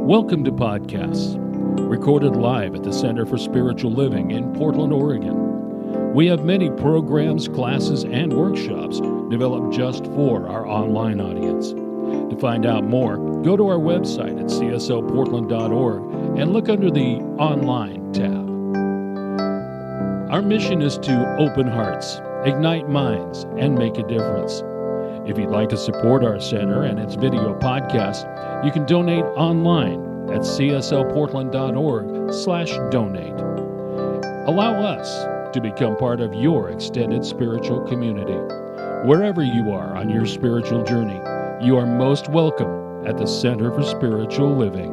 Welcome to Podcasts, recorded live at the Center for Spiritual Living in Portland, Oregon. We have many programs, classes, and workshops developed just for our online audience. To find out more, go to our website at cslportland.org and look under the Online tab. Our mission is to open hearts, ignite minds, and make a difference. If you'd like to support our center and its video podcast, you can donate online at cslportland.org/donate. Allow us to become part of your extended spiritual community. Wherever you are on your spiritual journey, you are most welcome at the Center for Spiritual Living.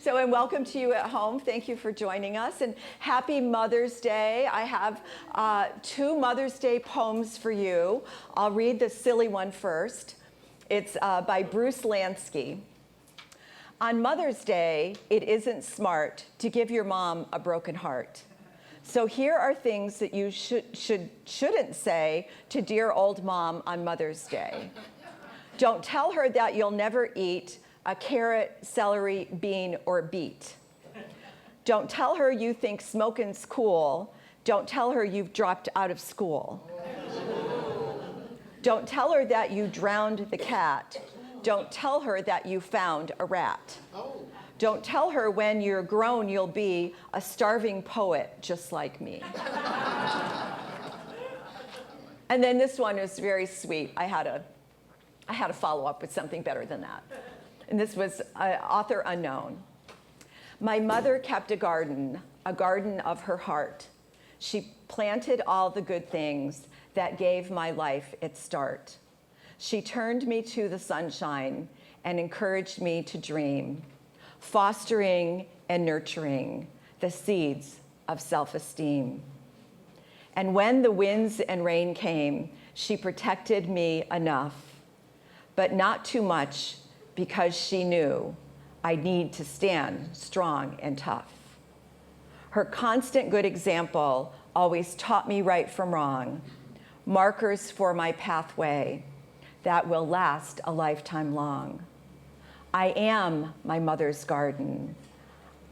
And welcome to you at home. Thank you for joining us, and happy Mother's Day. I have two Mother's Day poems for you. I'll read the silly one first. It's by Bruce Lansky. On Mother's Day, it isn't smart to give your mom a broken heart. So here are things that you shouldn't say to dear old mom on Mother's Day. Don't tell her that you'll never eat a carrot, celery, bean, or beet. Don't tell her you think smoking's cool. Don't tell her you've dropped out of school. Don't tell her that you drowned the cat. Don't tell her that you found a rat. Don't tell her when you're grown you'll be a starving poet just like me. And then this one is very sweet. I had to follow up with something better than that. And this was author unknown. My mother kept a garden of her heart. She planted all the good things that gave my life its start. She turned me to the sunshine and encouraged me to dream, fostering and nurturing the seeds of self-esteem. And when the winds and rain came, she protected me enough, but not too much, because she knew I need to stand strong and tough. Her constant good example always taught me right from wrong, markers for my pathway that will last a lifetime long. I am my mother's garden.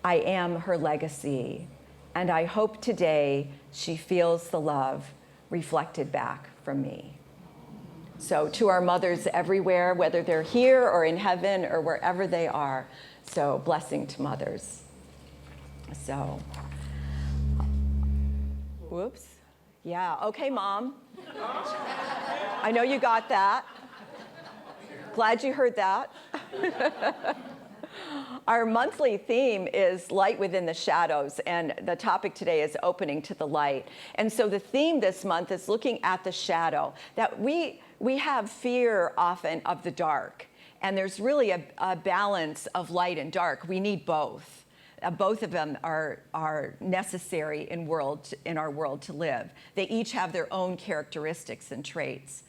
I am her legacy, and I hope today she feels the love reflected back from me. So to our mothers everywhere, whether they're here or in heaven or wherever they are, so blessing to mothers. So, whoops. Yeah, okay, Mom. I know you got that. Glad you heard that. Our monthly theme is light within the shadows, and the topic today is opening to the light. And so the theme this month is looking at the shadow, that we have fear often of the dark, and there's really a balance of light and dark. We need both. Both of them are necessary in our world to live. They each have their own characteristics and traits.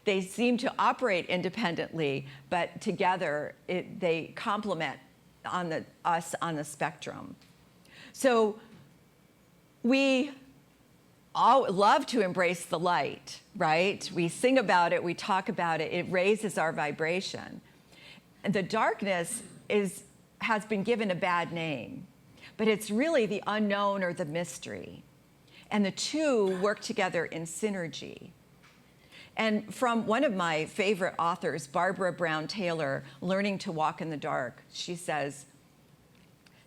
They seem to operate independently, but together they complement us on the spectrum. So we all love to embrace the light, right? We sing about it, we talk about it, it raises our vibration. And the darkness has been given a bad name, but it's really the unknown or the mystery. And the two work together in synergy. And from one of my favorite authors, Barbara Brown Taylor, Learning to Walk in the Dark, she says,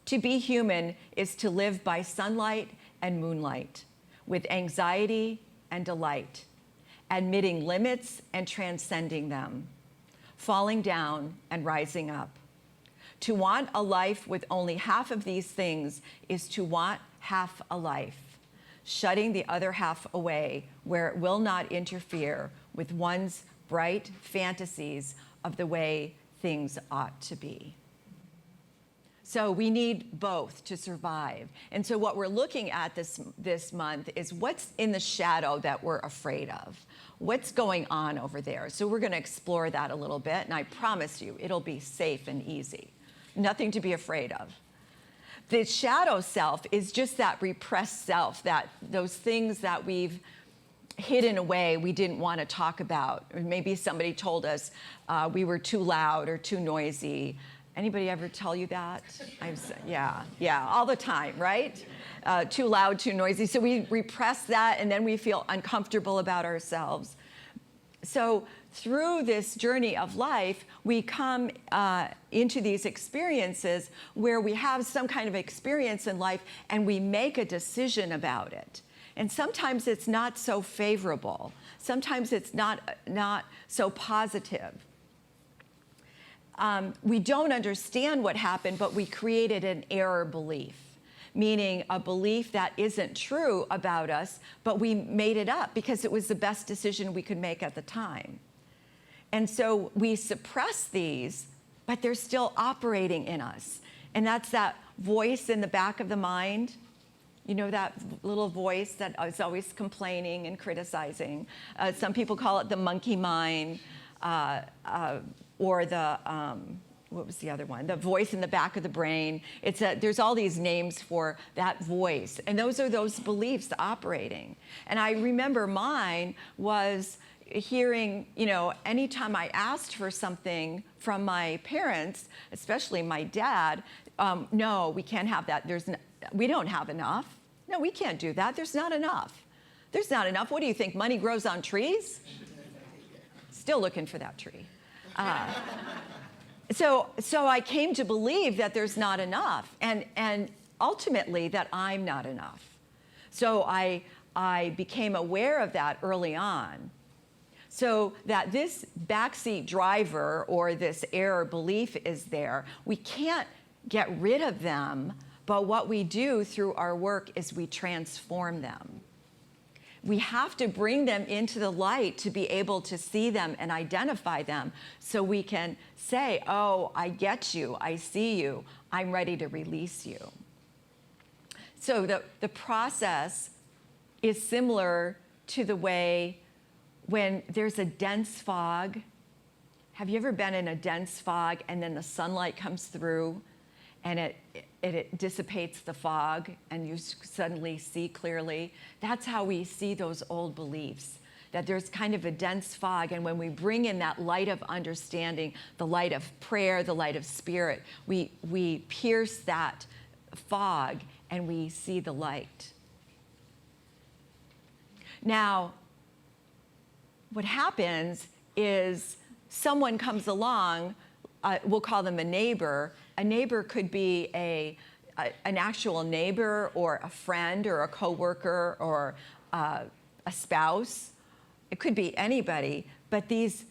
"To be human is to live by sunlight and moonlight, with anxiety and delight, admitting limits and transcending them, falling down and rising up. To want a life with only half of these things is to want half a life, shutting the other half away where it will not interfere with one's bright fantasies of the way things ought to be." So we need both to survive. And so what we're looking at this month is what's in the shadow that we're afraid of. What's going on over there? So we're going to explore that a little bit, and I promise you it'll be safe and easy. Nothing to be afraid of. The shadow self is just that repressed self, that those things that we've hidden away we didn't want to talk about. Or maybe somebody told us we were too loud or too noisy. Anybody ever tell you that? Yeah, all the time, right? Too loud, too noisy. So we repress that, and then we feel uncomfortable about ourselves. So through this journey of life, we come into these experiences where we have some kind of experience in life, and we make a decision about it. And sometimes it's not so favorable. Sometimes it's not so positive. We don't understand what happened, but we created an error belief, meaning a belief that isn't true about us, but we made it up because it was the best decision we could make at the time. And so we suppress these, but they're still operating in us. And that's that voice in the back of the mind. You know, that little voice that is always complaining and criticizing. Some people call it the monkey mind. Or the, what was the other one? The voice in the back of the brain. There's all these names for that voice. And those are those beliefs operating. And I remember mine was hearing, anytime I asked for something from my parents, especially my dad, no, we can't have that. We don't have enough. No, we can't do that. There's not enough. There's not enough. What do you think? Money grows on trees? Still looking for that tree. So I came to believe that there's not enough, and ultimately that I'm not enough. So I became aware of that early on. So that this backseat driver or this error belief is there. We can't get rid of them, but what we do through our work is we transform them. We have to bring them into the light to be able to see them and identify them so we can say, oh, I get you, I see you, I'm ready to release you. So the process is similar to the way when there's a dense fog. Have you ever been in a dense fog and then the sunlight comes through and it dissipates the fog and you suddenly see clearly? That's how we see those old beliefs, that there's kind of a dense fog, and when we bring in that light of understanding, the light of prayer, the light of spirit, we pierce that fog and we see the light. Now, what happens is someone comes along, we'll call them a neighbor. A neighbor could be an actual neighbor or a friend or a coworker or a spouse. It could be anybody, but these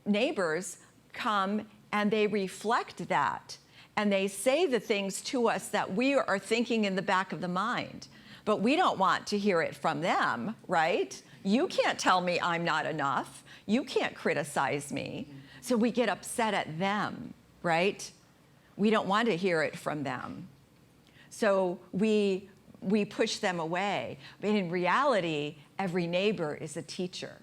neighbors come and they reflect that, and they say the things to us that we are thinking in the back of the mind, but we don't want to hear it from them, right? You can't tell me I'm not enough. You can't criticize me. So we get upset at them, right? We don't want to hear it from them. So we push them away. But in reality, every neighbor is a teacher.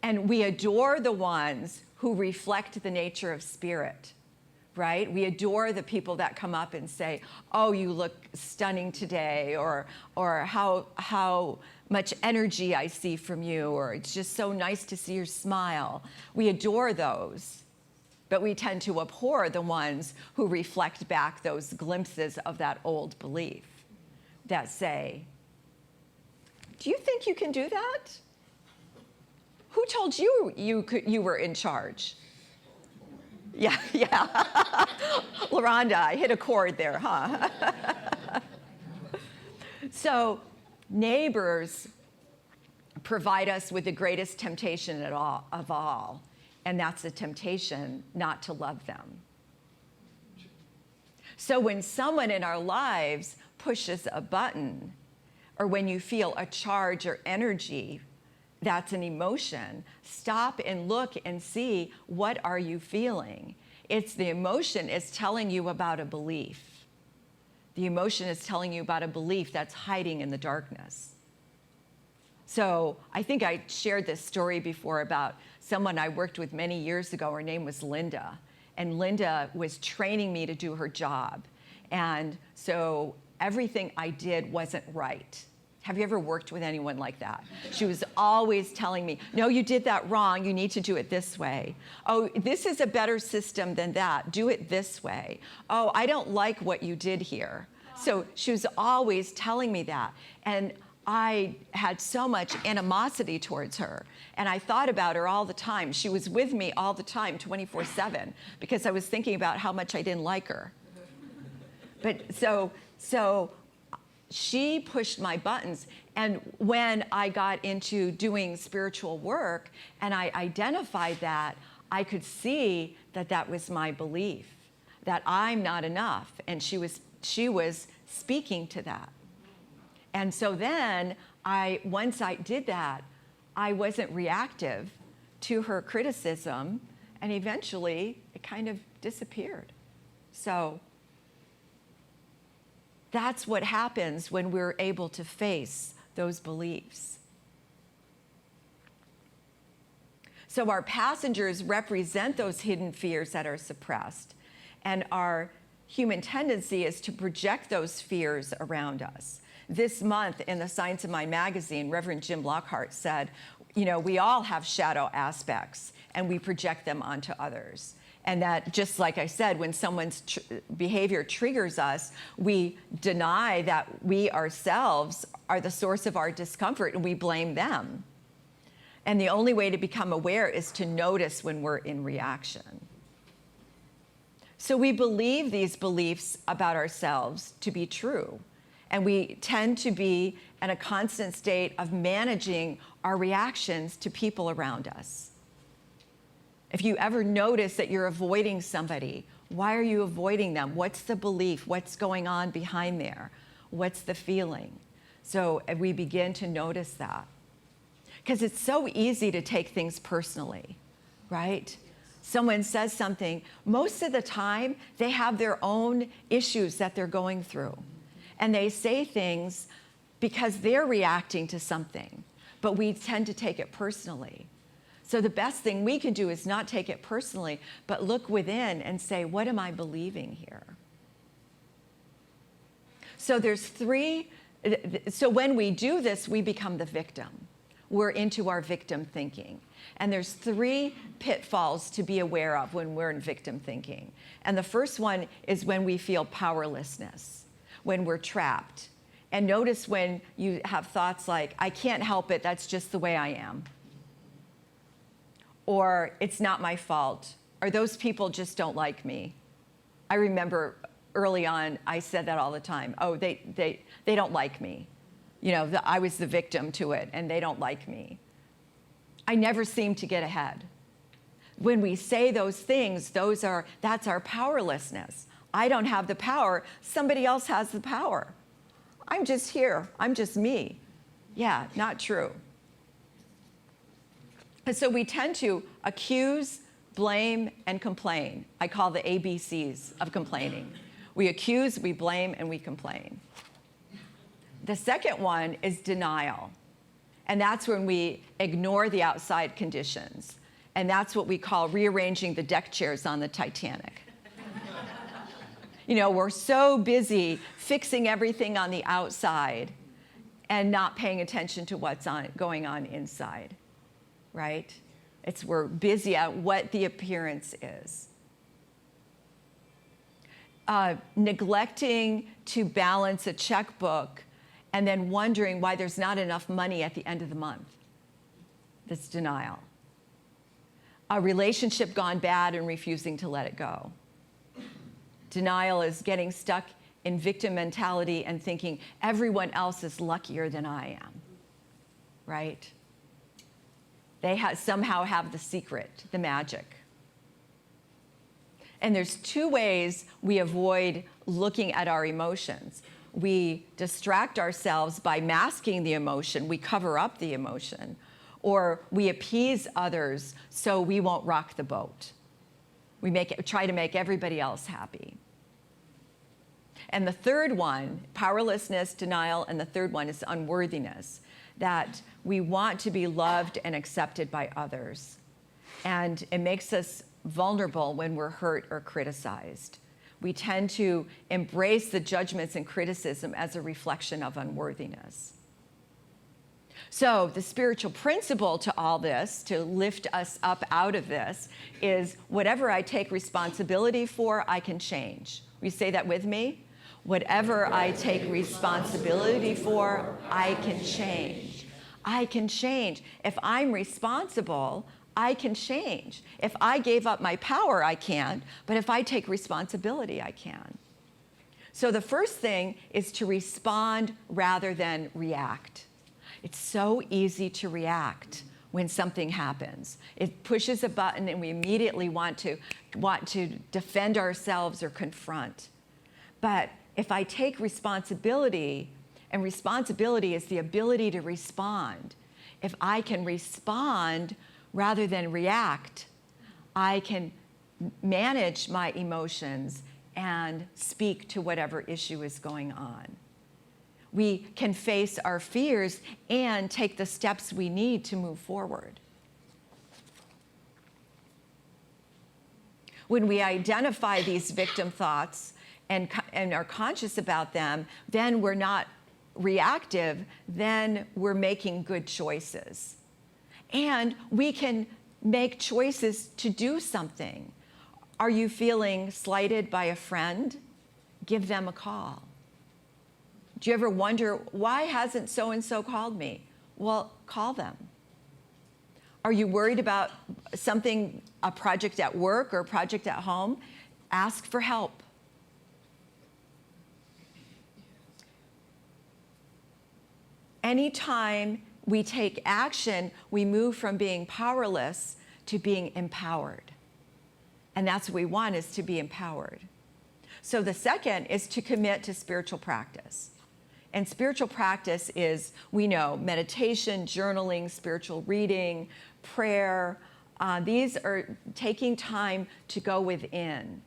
And we adore the ones who reflect the nature of spirit, right? We adore the people that come up and say, oh, you look stunning today, or how much energy I see from you, or it's just so nice to see your smile. We adore those, but we tend to abhor the ones who reflect back those glimpses of that old belief that say, do you think you can do that? Who told you you were in charge? Yeah. LaRonda, I hit a chord there, huh? So neighbors provide us with the greatest temptation of all, and that's the temptation not to love them. So when someone in our lives pushes a button, or when you feel a charge or energy, that's an emotion, stop and look and see, what are you feeling? It's the emotion is telling you about a belief. The emotion is telling you about a belief that's hiding in the darkness. So I think I shared this story before about someone I worked with many years ago. Her name was Linda. And Linda was training me to do her job. And so everything I did wasn't right. Have you ever worked with anyone like that? She was always telling me, no, you did that wrong. You need to do it this way. Oh, this is a better system than that. Do it this way. Oh, I don't like what you did here. So she was always telling me that. And I had so much animosity towards her. And I thought about her all the time. She was with me all the time, 24/7, because I was thinking about how much I didn't like her. But so she pushed my buttons. And when I got into doing spiritual work and I identified that, I could see that that was my belief, that I'm not enough. And she was speaking to that. And so then once I did that, I wasn't reactive to her criticism, and eventually it kind of disappeared. So that's what happens when we're able to face those beliefs. So our passengers represent those hidden fears that are suppressed, and our human tendency is to project those fears around us. This month in the Science of Mind magazine, Reverend Jim Lockhart said, we all have shadow aspects and we project them onto others. And that, just like I said, when someone's behavior triggers us, we deny that we ourselves are the source of our discomfort and we blame them. And the only way to become aware is to notice when we're in reaction. So we believe these beliefs about ourselves to be true. And we tend to be in a constant state of managing our reactions to people around us. If you ever notice that you're avoiding somebody, why are you avoiding them? What's the belief? What's going on behind there? What's the feeling? So we begin to notice that. Because it's so easy to take things personally, right? Someone says something, most of the time they have their own issues that they're going through. And they say things because they're reacting to something, but we tend to take it personally. So the best thing we can do is not take it personally, but look within and say, what am I believing here? So so when we do this, we become the victim. We're into our victim thinking. And there's 3 pitfalls to be aware of when we're in victim thinking. And the first one is when we feel powerlessness, when we're trapped. And notice when you have thoughts like, I can't help it, that's just the way I am. Or it's not my fault. Or those people just don't like me. I remember early on, I said that all the time. Oh, they don't like me. I was the victim to it, and they don't like me. I never seem to get ahead. When we say those things, that's our powerlessness. I don't have the power. Somebody else has the power. I'm just here. I'm just me. Yeah, not true. And so we tend to accuse, blame, and complain. I call the ABCs of complaining. We accuse, we blame, and we complain. The second one is denial. And that's when we ignore the outside conditions. And that's what we call rearranging the deck chairs on the Titanic. We're so busy fixing everything on the outside and not paying attention to what's going on inside, right? We're busy at what the appearance is. Neglecting to balance a checkbook and then wondering why there's not enough money at the end of the month. That's denial. A relationship gone bad and refusing to let it go. Denial is getting stuck in victim mentality and thinking everyone else is luckier than I am, right? They somehow have the secret, the magic. And there's 2 ways we avoid looking at our emotions. We distract ourselves by masking the emotion, we cover up the emotion, or we appease others so we won't rock the boat. We try to make everybody else happy. And the third one, powerlessness, denial, and the third one is unworthiness, that we want to be loved and accepted by others. And it makes us vulnerable when we're hurt or criticized. We tend to embrace the judgments and criticism as a reflection of unworthiness. So the spiritual principle to all this, to lift us up out of this, is whatever I take responsibility for, I can change. Will you say that with me? Whatever I take responsibility for, I can change. I can change. If I'm responsible, I can change. If I gave up my power, I can't. But if I take responsibility, I can. So the first thing is to respond rather than react. It's so easy to react when something happens. It pushes a button and we immediately want to defend ourselves or confront. But if I take responsibility, and responsibility is the ability to respond, if I can respond rather than react, I can manage my emotions and speak to whatever issue is going on. We can face our fears and take the steps we need to move forward. When we identify these victim thoughts and are conscious about them, then we're not reactive, then we're making good choices. And we can make choices to do something. Are you feeling slighted by a friend? Give them a call. Do you ever wonder, why hasn't so-and-so called me? Well, call them. Are you worried about something, a project at work or a project at home? Ask for help. Anytime we take action, we move from being powerless to being empowered. And that's what we want, is to be empowered. So the second is to commit to spiritual practice. And spiritual practice is, we know, meditation, journaling, spiritual reading, prayer. These are taking time to go within.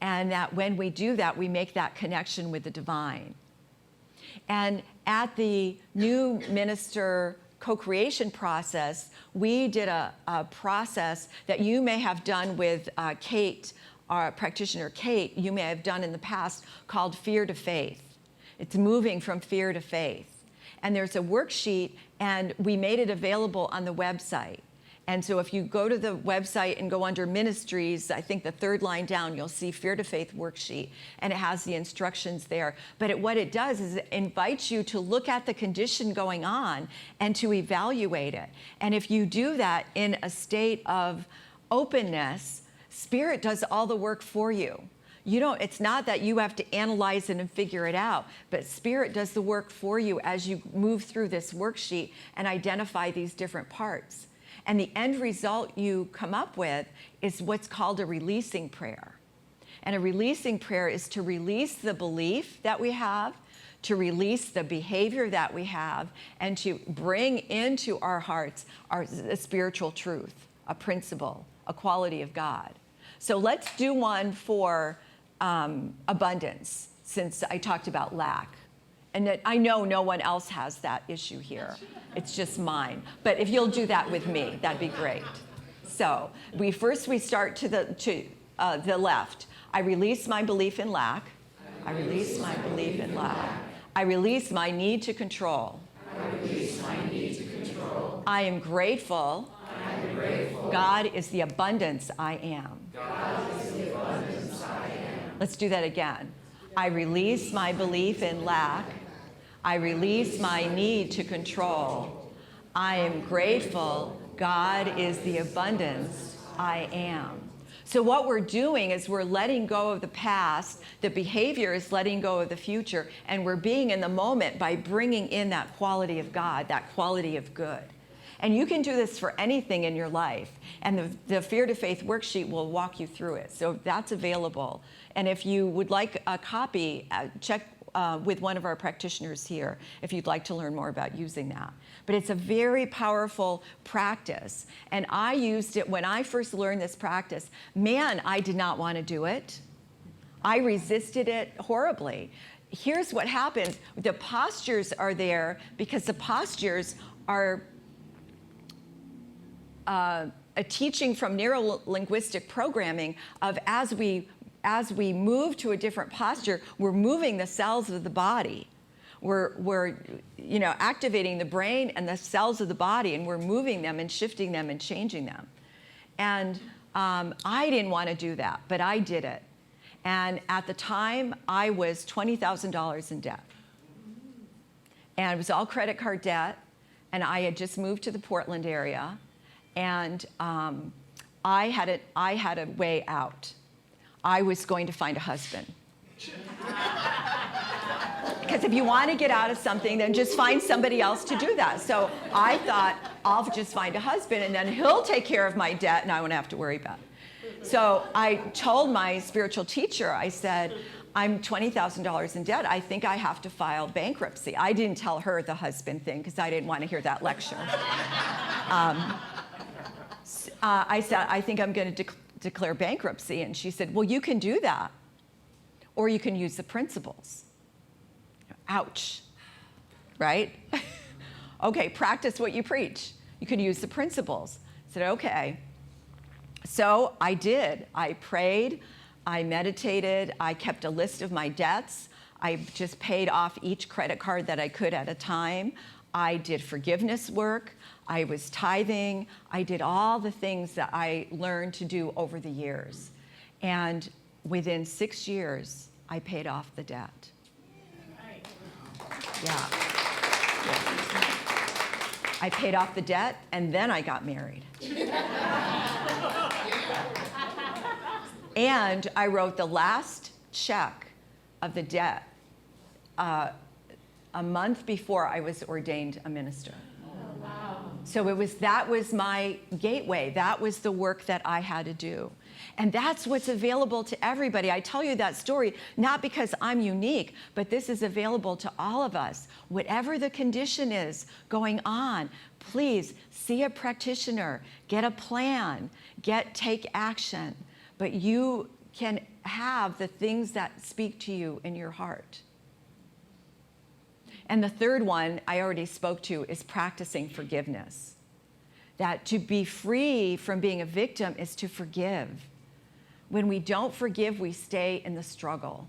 And that when we do that, we make that connection with the divine. And at the new minister co-creation process, we did a process that you may have done with Kate, our practitioner Kate, you may have done in the past, called Fear to Faith. It's moving from fear to faith. And there's a worksheet, and we made it available on the website. And so if you go to the website and go under ministries, I think the third line down, you'll see Fear to Faith worksheet, and it has the instructions there. But what it does is it invites you to look at the condition going on and to evaluate it. And if you do that in a state of openness, Spirit does all the work for you. It's not that you have to analyze it and figure it out, but Spirit does the work for you as you move through this worksheet and identify these different parts. And the end result you come up with is what's called a releasing prayer. And a releasing prayer is to release the belief that we have, to release the behavior that we have, and to bring into our hearts a spiritual truth, a principle, a quality of God. So let's do one for abundance, since I talked about lack. And I know no one else has that issue here. It's just mine. But if you'll do that with me, that'd be great. So we start to the left. I release my belief in lack. I release my belief in lack. I release my need to control. I release my need to control. I am grateful. I am grateful. God is the abundance I am. God is the abundance I am. Let's do that again. I release my belief in lack. I release my need to control. I am grateful. God is the abundance I am. So what we're doing is we're letting go of the past, the behavior is letting go of the future, and we're being in the moment by bringing in that quality of God, that quality of good. And you can do this for anything in your life. And the Fear to Faith worksheet will walk you through it. So that's available. And if you would like a copy, check with one of our practitioners here if you'd like to learn more about using that. But it's a very powerful practice. And I used it when I first learned this practice. Man, I did not want to do it. I resisted it horribly. Here's what happens. The postures are there because the postures are a teaching from neuro-linguistic programming of as we move to a different posture, we're moving the cells of the body. We're activating the brain and the cells of the body, and we're moving them and shifting them and changing them. And I didn't want to do that, but I did it. And at the time, I was $20,000 in debt. And it was all credit card debt, and I had just moved to the Portland area, and I had a way out. I was going to find a husband. Because if you want to get out of something, then just find somebody else to do that. So I thought, I'll just find a husband, and then he'll take care of my debt, and I won't have to worry about it. So I told my spiritual teacher, I said, I'm $20,000 in debt. I think I have to file bankruptcy. I didn't tell her the husband thing because I didn't want to hear that lecture. I said, I think I'm going to declare bankruptcy. And she said, well, you can do that, or you can use the principles. Ouch, right? Okay, practice what you preach. You can use the principles. I said, okay. So I did. I prayed, I meditated, I kept a list of my debts. I just paid off each credit card that I could at a time. I did forgiveness work. I was tithing. I did all the things that I learned to do over the years. And within 6 years, I paid off the debt. Yeah. I paid off the debt, and then I got married. And I wrote the last check of the debt a month before I was ordained a minister. Oh, wow. So that was my gateway. That was the work that I had to do. And that's what's available to everybody. I tell you that story not because I'm unique, but this is available to all of us. Whatever the condition is going on, please see a practitioner, get a plan, take action. But you can have the things that speak to you in your heart. And the third one I already spoke to is practicing forgiveness. That to be free from being a victim is to forgive. When we don't forgive, we stay in the struggle.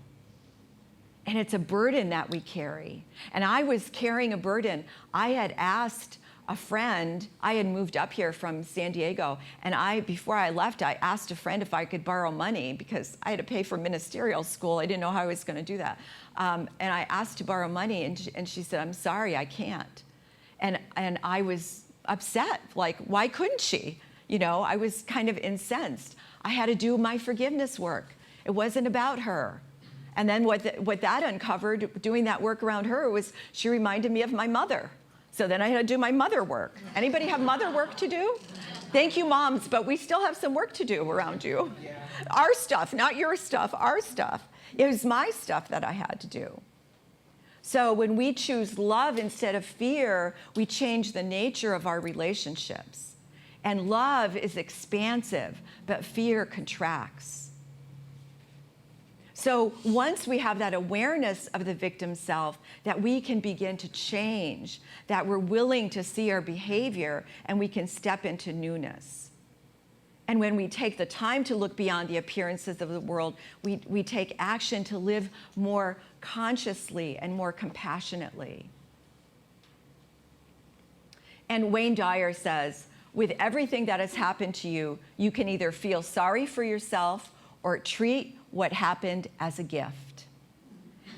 And it's a burden that we carry. And I was carrying a burden. I had asked a friend, I had moved up here from San Diego, and before I left, I asked a friend if I could borrow money because I had to pay for ministerial school. I didn't know how I was going to do that. And I asked to borrow money, and she said, I'm sorry, I can't. And I was upset, like, why couldn't she? I was kind of incensed. I had to do my forgiveness work. It wasn't about her. And then what that uncovered, doing that work around her, was she reminded me of my mother. So then I had to do my mother work. Anybody have mother work to do? Thank you, moms, but we still have some work to do around you. Yeah. Our stuff, not your stuff, our stuff. It was my stuff that I had to do. So when we choose love instead of fear, we change the nature of our relationships. And love is expansive, but fear contracts. So once we have that awareness of the victim self, that we can begin to change, that we're willing to see our behavior, and we can step into newness. And when we take the time to look beyond the appearances of the world, we take action to live more consciously and more compassionately. And Wayne Dyer says, with everything that has happened to you, you can either feel sorry for yourself or treat what happened as a gift.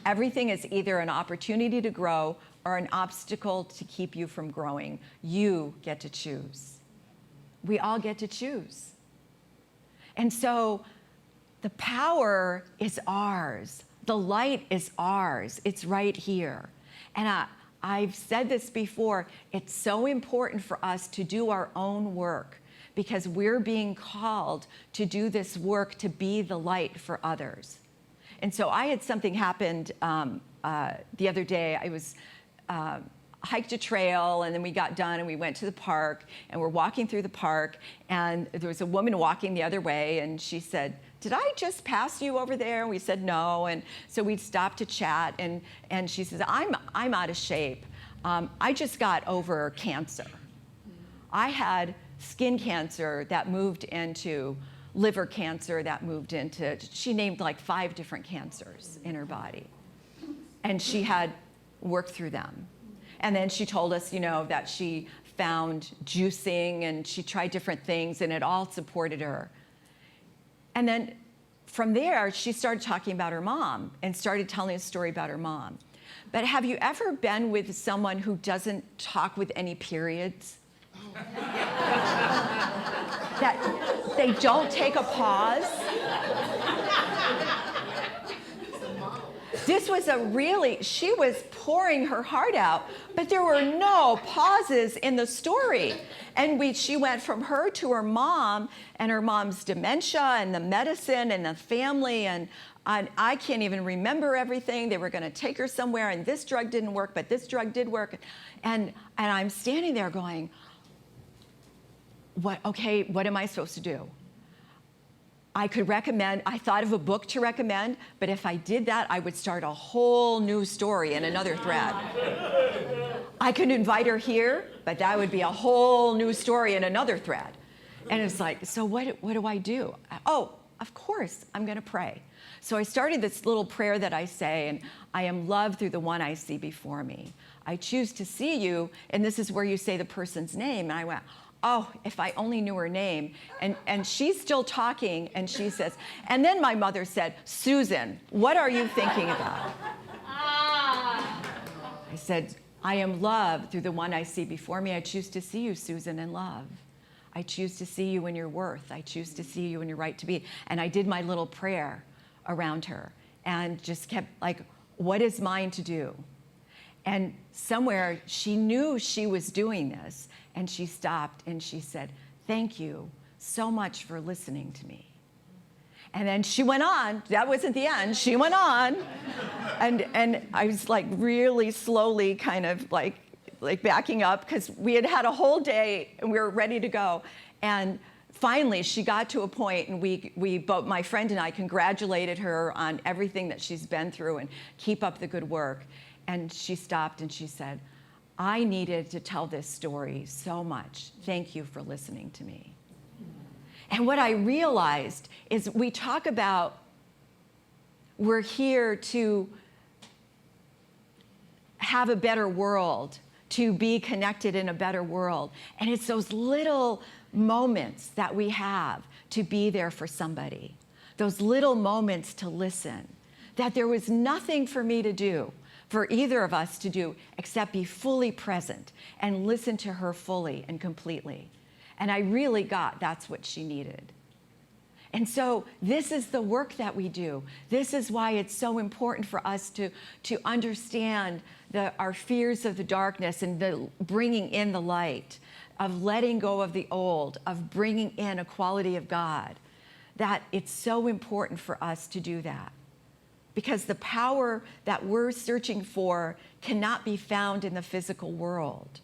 Everything is either an opportunity to grow or an obstacle to keep you from growing. You get to choose. We all get to choose. And so the power is ours. The light is ours. It's right here. And I've said this before, it's so important for us to do our own work because we're being called to do this work to be the light for others. And so I had something happened the other day. I was hiked a trail, and then we got done and we went to the park, and we're walking through the park, and there was a woman walking the other way, and she said, "Did I just pass you over there?" And we said no, and so we stopped to chat, and she says, I'm out of shape. I just got over cancer. I had skin cancer that moved into liver cancer, that moved into, she named like 5 different cancers in her body, and she had worked through them. And then she told us, that she found juicing and she tried different things, and it all supported her. And then from there, she started talking about her mom and started telling a story about her mom. But have you ever been with someone who doesn't talk with any periods? That they don't take a pause? This was she was pouring her heart out, but there were no pauses in the story. And she went from her to her mom, and her mom's dementia and the medicine and the family, and I can't even remember everything. They were going to take her somewhere, and this drug didn't work, but this drug did work. And I'm standing there going, what am I supposed to do? I thought of a book to recommend, but if I did that, I would start a whole new story in another thread. I could invite her here, but that would be a whole new story in another thread. And it's like, so what do I do? Oh, of course, I'm going to pray. So I started this little prayer that I say, and I am loved through the one I see before me. I choose to see you, and this is where you say the person's name. And I went, oh, if I only knew her name. And she's still talking, and she says, and then my mother said, Susan, what are you thinking about? I said, I am loved through the one I see before me. I choose to see you, Susan, in love. I choose to see you in your worth. I choose to see you in your right to be. And I did my little prayer around her and just kept like, what is mine to do? And somewhere she knew she was doing this, and she stopped and she said, thank you so much for listening to me. And then she went on. That wasn't the end. She went on. And I was like really slowly kind of like backing up, because we had had a whole day and we were ready to go. And finally she got to a point, and we both, my friend and I, congratulated her on everything that she's been through and keep up the good work. And she stopped and she said, I needed to tell this story so much. Thank you for listening to me. And what I realized is we talk about we're here to have a better world, to be connected in a better world. And it's those little moments that we have to be there for somebody, those little moments to listen, that there was nothing for me to do, for either of us to do, except be fully present and listen to her fully and completely. And I really got that's what she needed. And so this is the work that we do. This is why it's so important for us to understand our fears of the darkness and the bringing in the light, of letting go of the old, of bringing in a quality of God, that it's so important for us to do that. Because the power that we're searching for cannot be found in the physical world.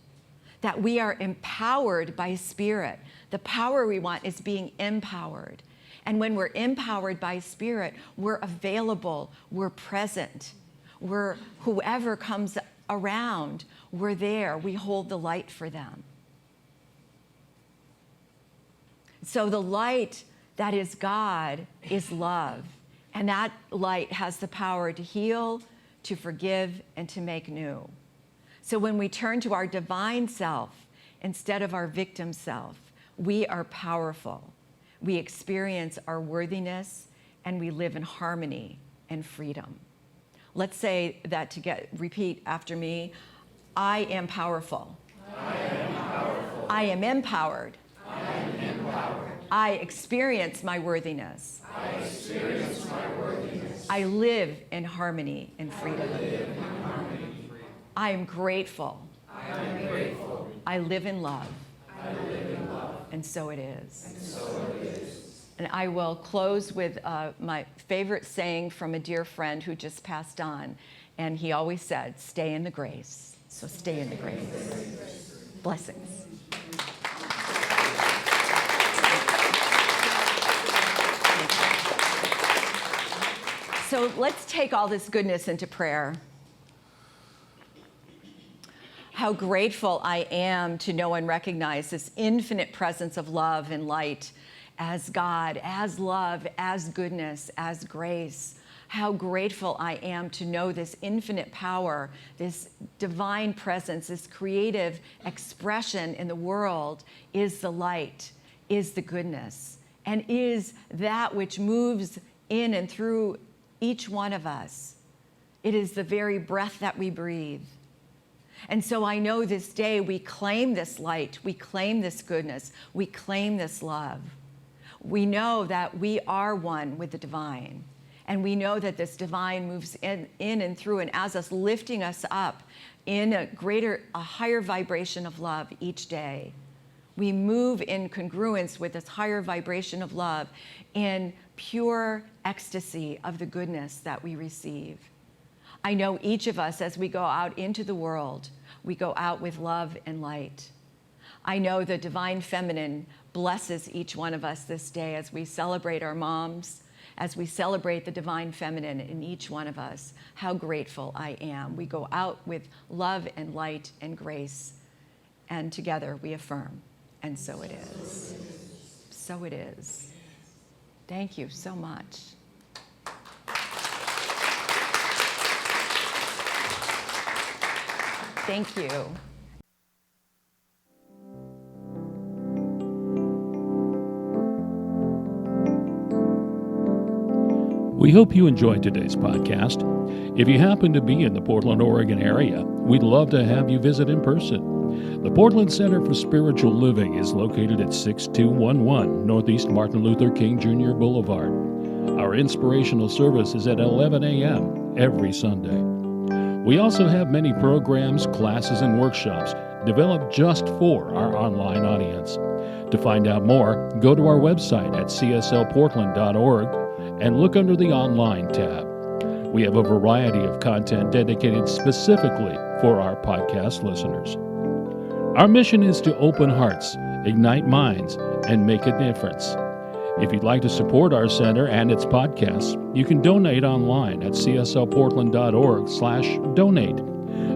That we are empowered by Spirit. The power we want is being empowered. And when we're empowered by Spirit, we're available, we're present. We're whoever comes around, we're there, we hold the light for them. So the light that is God is love. And that light has the power to heal, to forgive, and to make new. So when we turn to our divine self instead of our victim self, we are powerful. We experience our worthiness, and we live in harmony and freedom. Let's say that repeat after me. I am powerful. I am powerful. I am empowered. I am empowered. I experience my worthiness. I experience my worthiness. I live in harmony and freedom. I live in harmony and freedom. I am grateful. I am grateful. I live in love. I live in love. And so it is. And so it is. And I will close with my favorite saying from a dear friend who just passed on. And he always said, stay in the grace. So stay in the grace. Blessings. So let's take all this goodness into prayer. How grateful I am to know and recognize this infinite presence of love and light as God, as love, as goodness, as grace. How grateful I am to know this infinite power, this divine presence, this creative expression in the world is the light, is the goodness, and is that which moves in and through each one of us. It is the very breath that we breathe. And so I know this day we claim this light, we claim this goodness, we claim this love. We know that we are one with the divine. And we know that this divine moves in and through and as us, lifting us up in a higher vibration of love each day. We move in congruence with this higher vibration of love in pure ecstasy of the goodness that we receive. I know each of us, as we go out into the world, we go out with love and light. I know the divine feminine blesses each one of us this day as we celebrate our moms, as we celebrate the divine feminine in each one of us. How grateful I am. We go out with love and light and grace, and together we affirm. And so it is. So it is. Thank you so much. Thank you. We hope you enjoyed today's podcast. If you happen to be in the Portland, Oregon area, we'd love to have you visit in person. The Portland Center for Spiritual Living is located at 6211 Northeast Martin Luther King Jr. Boulevard. Our inspirational service is at 11 a.m. every Sunday. We also have many programs, classes, and workshops developed just for our online audience. To find out more, go to our website at cslportland.org and look under the Online tab. We have a variety of content dedicated specifically for our podcast listeners. Our mission is to open hearts, ignite minds, and make a difference. If you'd like to support our center and its podcasts, you can donate online at cslportland.org/donate.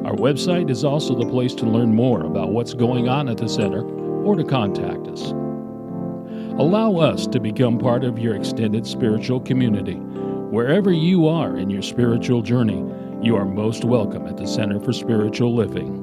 Our website is also the place to learn more about what's going on at the center or to contact us. Allow us to become part of your extended spiritual community. Wherever you are in your spiritual journey, you are most welcome at the Center for Spiritual Living.